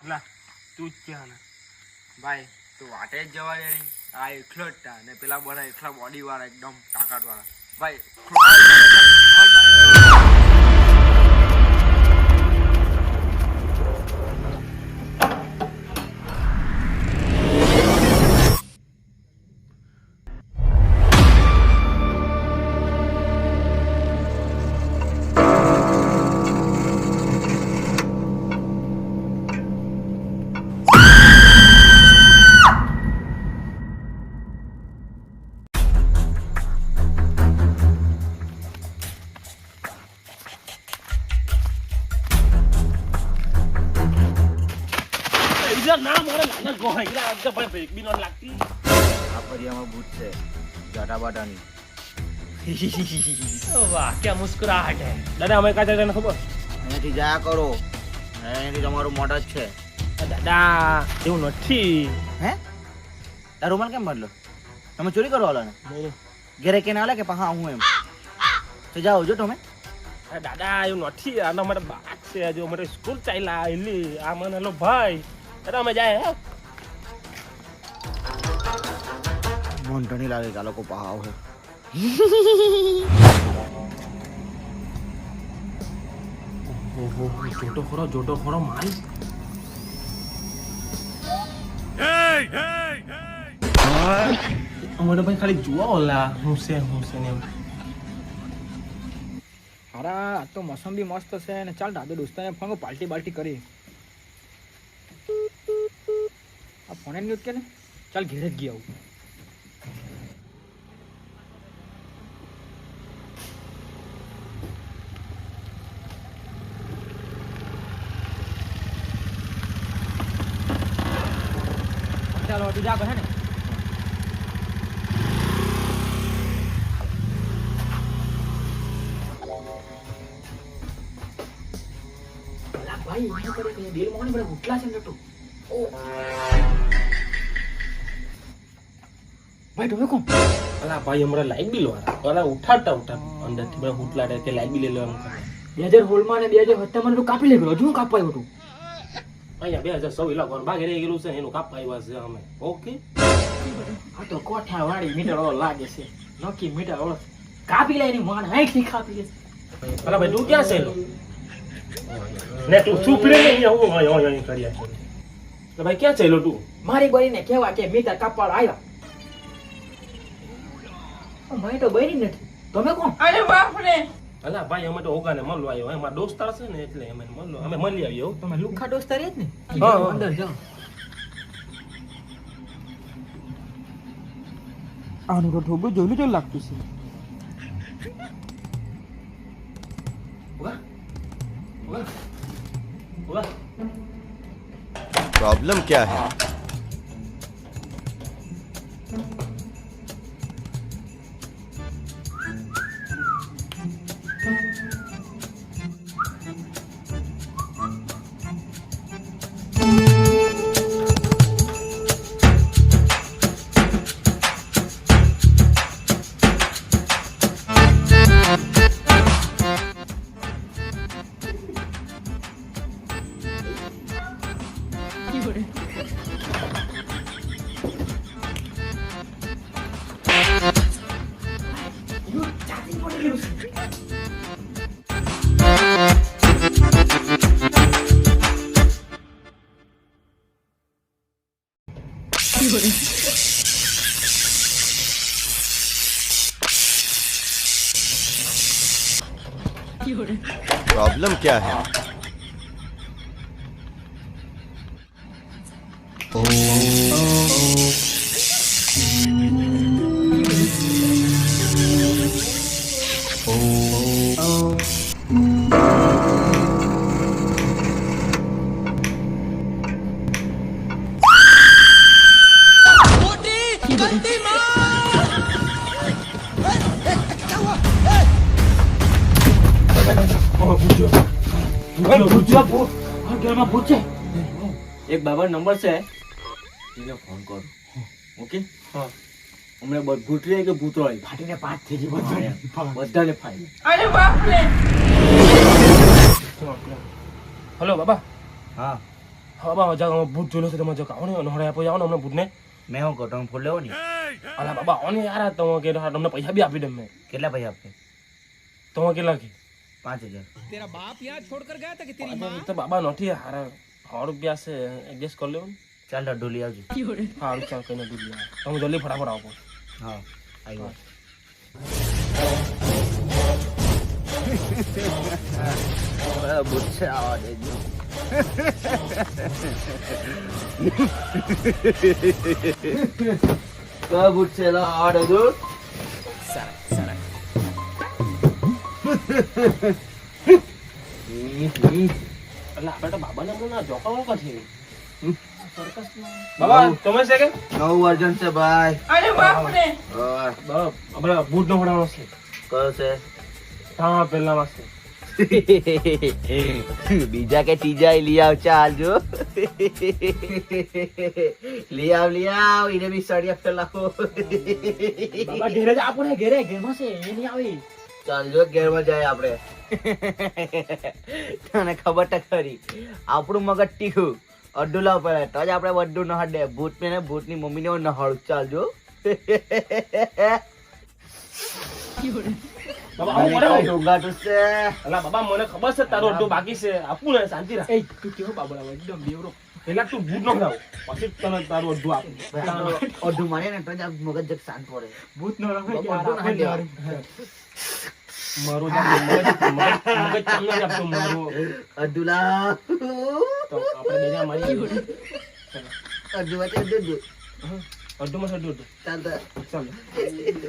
લા તું જ ક્યાં ને ભાઈ તું વાટે જ જવા દે નહીં. આ એકલો જ તા ને પેલા બધા એકલા બોડી વાળા એકદમ તાકાત વાળા ભાઈ ના મારે લાગે ગોહાઈ આગળ પણ બ્રેક બી ન લાગતી. આ ફરિયામાં ભૂત છે જાટા બાટાની. વાહ ક્યાં મુસ્કરાહટ હે. દાદા અમે કાચા તને ખબર અહીંયાથી જાયા કરો, અહીંયાથી તમારું મોઢ જ છે. દાદા એવું નથી. હે તારો રૂમાલ કેમ બદલો? તમે ચોરી કરવા વાળા ને ઘેરે કે ના લે કે હા હું એમ તો જાઓ જો તમે. દાદા એવું નથી. આના માટે બાત છે જો અમારે સ્કૂલ ચાલ્યા એલી આ મને લો ભાઈ દાદા અમે જાય હે. મન તો નહીં લાગે કે આ લોકો પહાવ હે. જોટો ખરો માલ. અમારે ભાઈ ખાલી જોવા ઓલા હું છે ને એમ. હારા આ તો મોસમ બી મસ્ત છે ને ચાલ દાદો દોસ્તાને ફોન પાર્ટી બાલ્ટી કરી. આ ફોન ન્યૂઝ કે ને ચાલ ઘેરે જ ગયા આવું. ચાલો તું જા હે ને ભાઈ એવું કરે કે દિલ મોહન બડા ઉઠલા છે નટુ. ઓ ભાઈ તમે કોણ? અલા ભાઈ અમારા લાઈટ બિલ વાળા ઓલા ઉઠાડતા અંદરથી બધા ઉઠલા કે લાઈટ બિલ લેવા એમ. 2000 હોલમાં ને 2017 માં તો કાપી લે ગયો હજુ કાપવા આવ્યો તું. અહીંયા 2016 લાખ બાગે રહી ગયેલું છે એનું કાપવા આવ્યા છે અમે. ઓકે આ તો કોઠા વાળી મીટર ઓલો લાગે છે નોકી મીટર ઓલો કાપી લે એની માણ હાઈટ થી કાપી લે. અલા ભાઈ તું ક્યાં છે લો ને તું ચૂપ રે ને અહીંયા હું અહીં કરી આખો. તો ભાઈ ક્યાં ચાલ્યો તું? મારી બરીને કહેવા કે મીટર કાપવા આવ્યા. મને તો બરી નથી. તમે કોણ? અરે બાપ રે. અલા ભાઈ અમે તો ઓગાને મળવા આવ્યો અમારા દોસ્તાર છે ને એટલે અમે મળો અમે મળી આવ્યો. તમે લુખા દોસ્તાર જ ને? હા અંદર જાઓ. આનું તો ઠોબું જોલું જો લાગતું છે. વાહ વાહ વાહ. प्रॉब्लम क्या है? प्रॉब्लम क्या है? એક બાબા નંબર છે એને ફોન કરો. ઓકે હા હમણે ભૂત રે કે ભૂત હોય ફાટીને પાંચ થઈ ગઈ બધાને ફાઈ. અરે બાપ રે. હલો બાબા. હા બાબા મજા ભૂત જોયેલો છે તમે જો કાવણે નહોડે આપો જાવ ને અમને ભૂતને મેં હું કહું તમે ફૂલ લેવો ને અલા બાબા ઓને યાર તમે કે તમને પૈસા બી આપી દઉં મેં કેટલા પૈસા આપે તમે કેટલા કે 5,000 તો બાબા નથી હારા 100 રૂપિયા છે એડજસ્ટ કરી લેવું ચાલ લડ્ડુ લઈ આવજો સારું ચાલ કઈને દૂધ લે તમે જલ્દી ફટાફટ આવો હા આવ્યો બુચ્છે આવા દેજો બુચ્છે આવા દેજો એટલે આપણે તો બાબાને હમણાં ના જોખમ પછી બાબા તમે છે કે નવું વર્ઝન છે ભાઈ અરે બાપ રે બાબા આપણે ભૂત નો ફટાવાનો છે કયો છે હા પહેલા વાસ્તે બીજા કે ત્રીજા લઈ આવ ચાલ જો લઈ આવ એને બી સાડી આપે લાવો બાબા ઘેરે જ આપણે ઘેરમાં છે એ નહીં આવી ચાલ જો ઘેરમાં જાય આપણે તને ખબર તો ખરી આપણું મગજ ટીખું અડ્ડું લાવ પડે તો જ આપણે વડ્ડું ન હડે ભૂત ને ભૂતની મમ્મીને ન હળ ચાલ જો બાબા આવું પડે ડોંગાટું છે અલા બાબા મને ખબર છે તારો અડધો બાકી છે આપું ને શાંતિ રાખ એ તું કેવો બાબા એકદમ બેવરો પેલા તું ભૂત નો ખરાવ પછી તને તારું અડધું આપું અડ્ડું મારે ને તો જ મગજ જગ શાંત પડે ભૂત નો રમે બાબા, અડધું ના દેવાનું. મારું મગજ ચાંગલો જ આપતો મારું અડ્ડું લાવ તો આપણે બે જણા મારી અડ્ડું વાતે અડ્ડું અડધું માં અડધું ચાલ તો ચાલ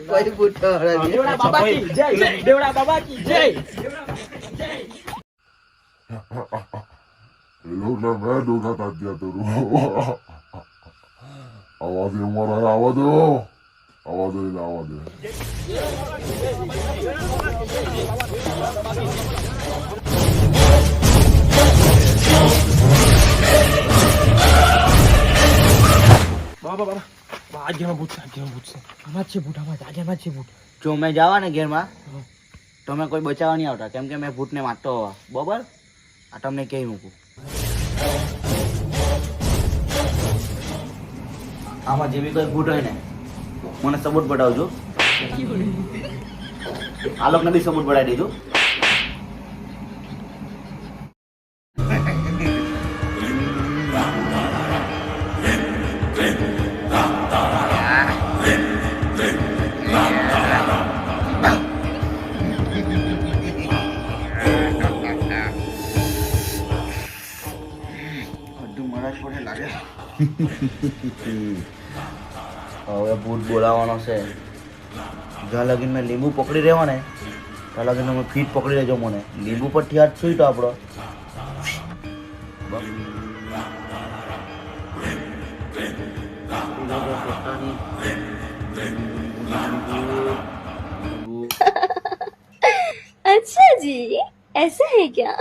કોઈ ભૂત ન હરાવી. દેવડા બાબા કી જય દેવડા બાબા કી જય ये लोग ना मैं धोखा था दिया तेरू आवाज है हमारा आवाज है आवाज है आवाज है બાબા બાબા આ ગેમ ભૂત છે આમાં છે ભૂત આમાં જાગ્યામાં છે ભૂત જો મેં જવા ને ઘેરમાં તો મેં કોઈ બચાવવા નહીં આવતા કેમ કે મેં ભૂતને મારતો હોવા બરોબર આ તમને કહી મૂકું આમાં જે બી કોઈ ભૂત હોય ને મને સબૂત બતાવજો આ લોકોને બી સબૂત બતાવી દેજો હવે ભૂત બોલાવવાનો છે જ્યાં લગીન મેં લીંબુ પકડી રહેવા ને ત્યાં લગીન તમે ફીટ પકડી લેજો મને લીંબુ પર થી હાથ સુઈ તો આપણો अच्छा जी ऐसा है क्या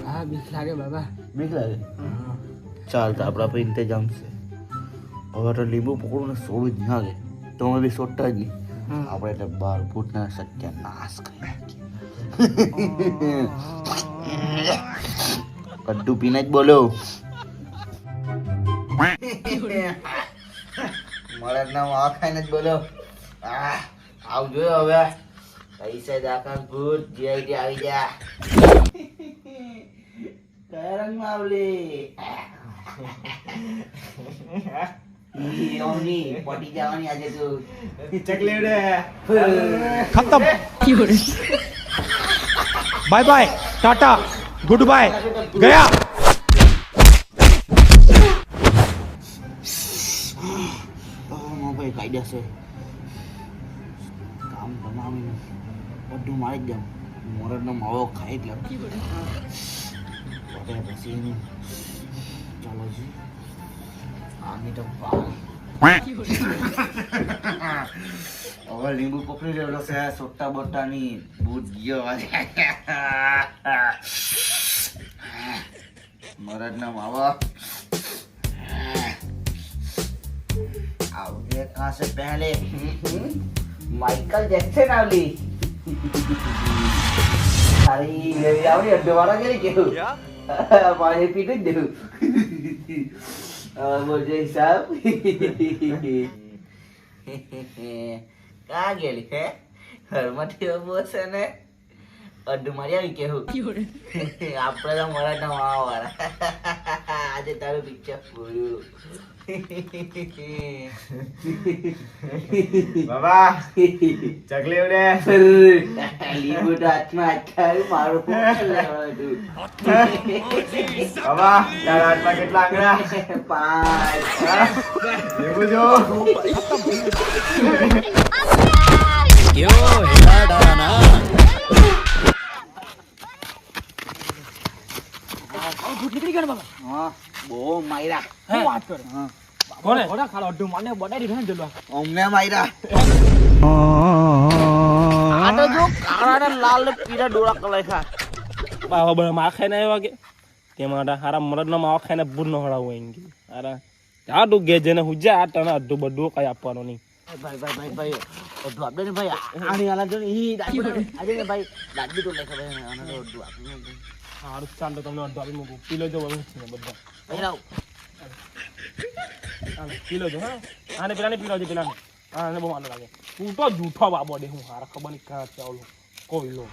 હા બીક લાગે બાબા બીક લાગે ચાલ તો આપણા પર ઇંતજામ છે હવે તો લીંબુ પકડું ને સોડું જ ના લે તો અમે બી સોટતા જ નહીં આપણે એટલે બાર ભૂતના સત્યાનાશ કરી નાખીએ કડ્ડુ પીને જ બોલો મળદ ના આ ખાઈને જ બોલો આવજો હવે પૈસા દાખલ ભૂત જીઆઈટી આવી જા કયા રંગમાં આવલી પટી જવાની આજે તું खत्म bye bye tata goodbye गया મોબાઈલ કાયદા છે કામ બનાવીને બધું મારી જ જાઉં મોરડનો માવો ખાઈ જ લઉં પછી ચાલો જી આની તો હવે લીંબુ પકડી લેલો છે સોટા બોટાની ભૂત ગયો મોરડનો માવો આવજો ये कहाँ से पहले माइकल जैक्सन आवली अरे ये आवली दोबारा करे क्यों पानी पीने दे मुझे हिसाब कहाँ गेली है હરમાંથી ઉભો છે ને અડ્ડુ મારી આવી કેવું આપણે તો મરાઠા માવાવાળા આજે તારું પિક્ચર પૂરું બાબા ચકલી ઉડે લીંબુ તો હાથમાં અટકાવ્યું મારું લેવાનું બાબા તારા હાથમાં કેટલા આંગળા 5 લેવું જો નીકળી ગયો ને બાબા હા બહુ માયરા શું વાત કરે હા કોને ઘોડા ખાલો અડ્ડું મને બડાડી ભેણ જલવા અમને માયરા આ તો જો કાળા ને લાલ ને પીળા ડોળા કલર ખા બાવા બળ માં ખાઈને આવ્યા કે તે માટે હારા મરદ નો માવા ખાઈને બુર નો હડાવું એમ કે હારા આ ડુ ગે જેને હુજા આ તને અડધું બધું કઈ આપવાનો નહીં ભાઈ અડધું આપડે ને ભાઈ આની આલા જો ઈ દાદી આજે ને ભાઈ દાદી તો લેખા ભાઈ આને તો અડધું આપને હારું ચાલ તો તમને અડધું આપી મૂકું પી લેજો બધું છે બધા ભાઈ લાવ હાલ પી લેજો હા આને પેલાને પી લેજો પેલાને આને બહુ માનો લાગે તું તો જૂઠો બાબો દે હું હારા ખબર નહીં ક્યાં ચાવલો કોઈ લો